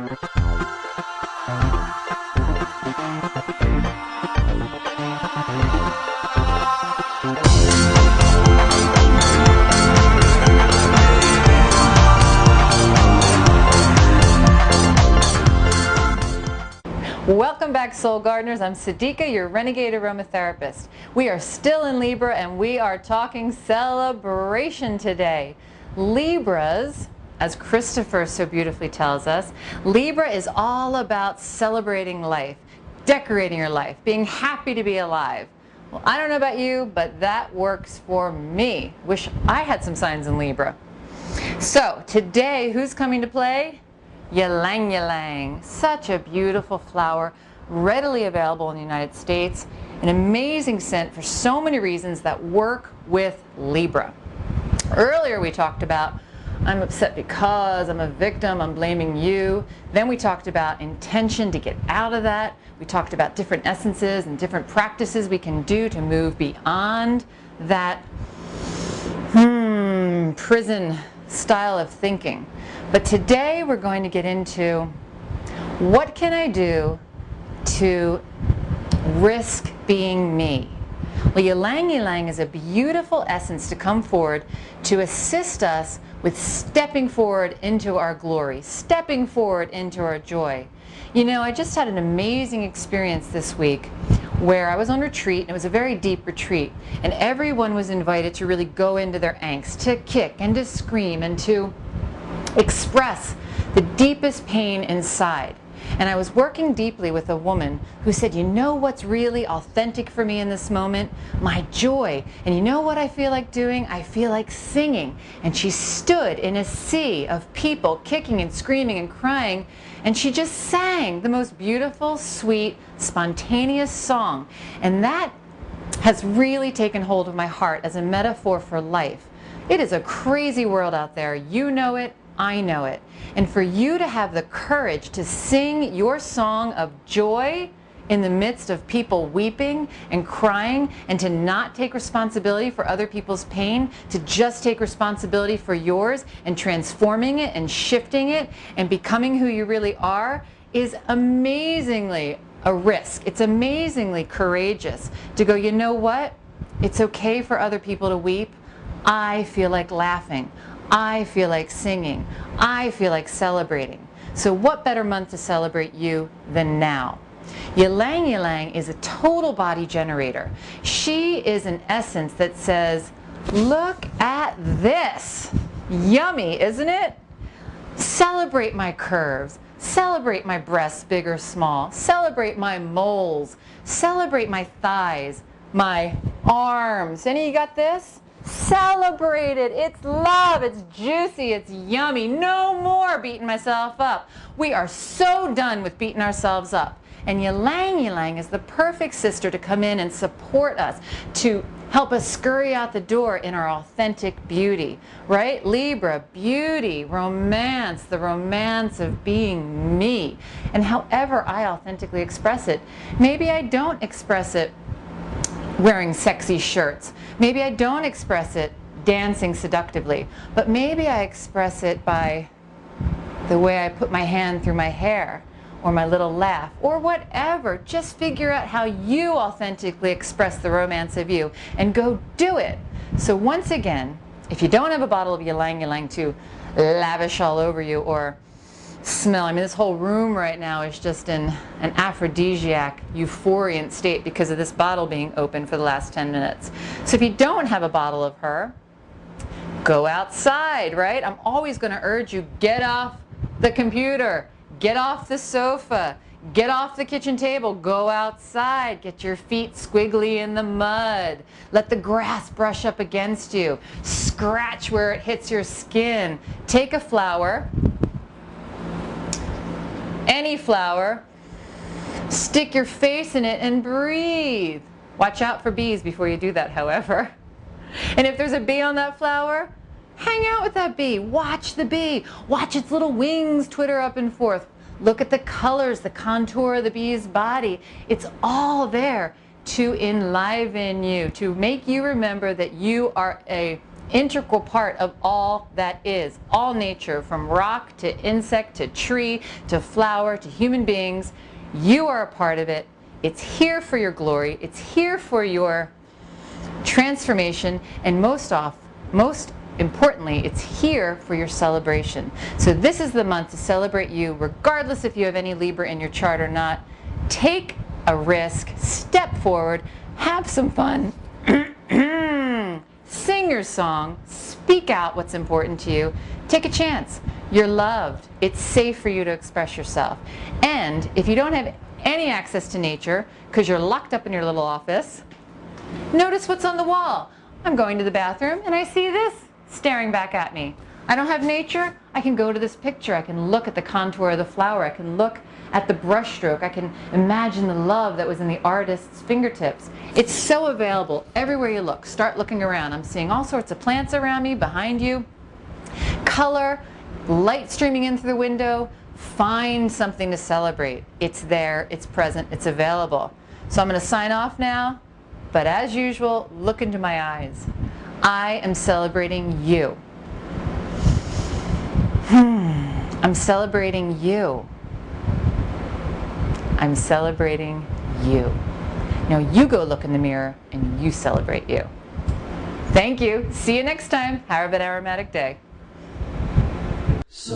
Welcome back, Soul Gardeners. I'm Siddiqa, your Renegade Aromatherapist. We are still in Libra and we are talking celebration today. Libras, as Christopher so beautifully tells us, Libra is all about celebrating life, decorating your life, being happy to be alive. Well, I don't know about you, but that works for me. Wish I had some signs in Libra. So today, who's coming to play? Ylang ylang, such a beautiful flower, readily available in the United States, an amazing scent for so many reasons that work with Libra. Earlier we talked about I'm upset because, I'm a victim, I'm blaming you. Then we talked about intention to get out of that. We talked about different essences and different practices we can do to move beyond that prison style of thinking. But today we're going to get into what can I do to risk being me. Well, ylang ylang is a beautiful essence to come forward to assist us with stepping forward into our glory, stepping forward into our joy. You know, I just had an amazing experience this week where I was on retreat, and it was a very deep retreat, and everyone was invited to really go into their angst, to kick and to scream and to express the deepest pain inside. And I was working deeply with a woman who said, you know what's really authentic for me in this moment? My joy. And you know what I feel like doing? I feel like singing. And she stood in a sea of people kicking and screaming and crying, and she just sang the most beautiful, sweet, spontaneous song. And that has really taken hold of my heart as a metaphor for life. It is a crazy world out there. You know it. I know it. And for you to have the courage to sing your song of joy in the midst of people weeping and crying, and to not take responsibility for other people's pain, to just take responsibility for yours and transforming it and shifting it and becoming who you really are, is amazingly a risk. It's amazingly courageous to go, you know what? It's okay for other people to weep. I feel like laughing. I feel like singing. I feel like celebrating. So what better month to celebrate you than now? Ylang ylang is a total body generator. She is an essence that says, look at this. Yummy, isn't it? Celebrate my curves. Celebrate my breasts, big or small. Celebrate my moles. Celebrate my thighs, my arms. Any of you got this? Celebrate it. It's love. It's juicy. It's yummy. No more beating myself up. We are so done with beating ourselves up. And ylang ylang is the perfect sister to come in and support us, to help us scurry out the door in our authentic beauty, right? Libra, beauty, romance, the romance of being me. And however I authentically express it, maybe I don't express it wearing sexy shirts. Maybe I don't express it dancing seductively, but maybe I express it by the way I put my hand through my hair, or my little laugh, or whatever. Just figure out how you authentically express the romance of you and go do it. So once again, if you don't have a bottle of ylang ylang to lavish all over you or smell, I mean, this whole room right now is just in an aphrodisiac, euphoriant state because of this bottle being open for the last 10 minutes. So if you don't have a bottle of her, go outside, right? I'm always going to urge you, get off the computer, get off the sofa, get off the kitchen table, go outside, get your feet squiggly in the mud, let the grass brush up against you, scratch where it hits your skin, take a flower, any flower, stick your face in it and breathe. Watch out for bees before you do that, however. And if there's a bee on that flower, hang out with that bee. Watch the bee. Watch its little wings twitter up and forth. Look at the colors, the contour of the bee's body. It's all there to enliven you, to make you remember that you are a integral part of all that is, all nature, from rock to insect to tree to flower to human beings. You are a part of it. It's here for your glory. It's here for your transformation, and most importantly, it's here for your celebration. So this is the month to celebrate you, regardless if you have any Libra in your chart or not. Take a risk, step forward, have some fun, sing your song, speak out what's important to you, take a chance. You're loved. It's safe for you to express yourself. And if you don't have any access to nature because you're locked up in your little office, notice what's on the wall. I'm going to the bathroom and I see this staring back at me. I don't have nature. I can go to this picture. I can look at the contour of the flower. I can look at the brush stroke. I can imagine the love that was in the artist's fingertips. It's so available everywhere you look. Start looking around. I'm seeing all sorts of plants around me, behind you. Color, light streaming in through the window. Find something to celebrate. It's there, it's present, it's available. So I'm going to sign off now, but as usual, look into my eyes. I am celebrating you. I'm celebrating you. I'm celebrating you. Now you go look in the mirror and you celebrate you. Thank you. See you next time. Have an aromatic day. So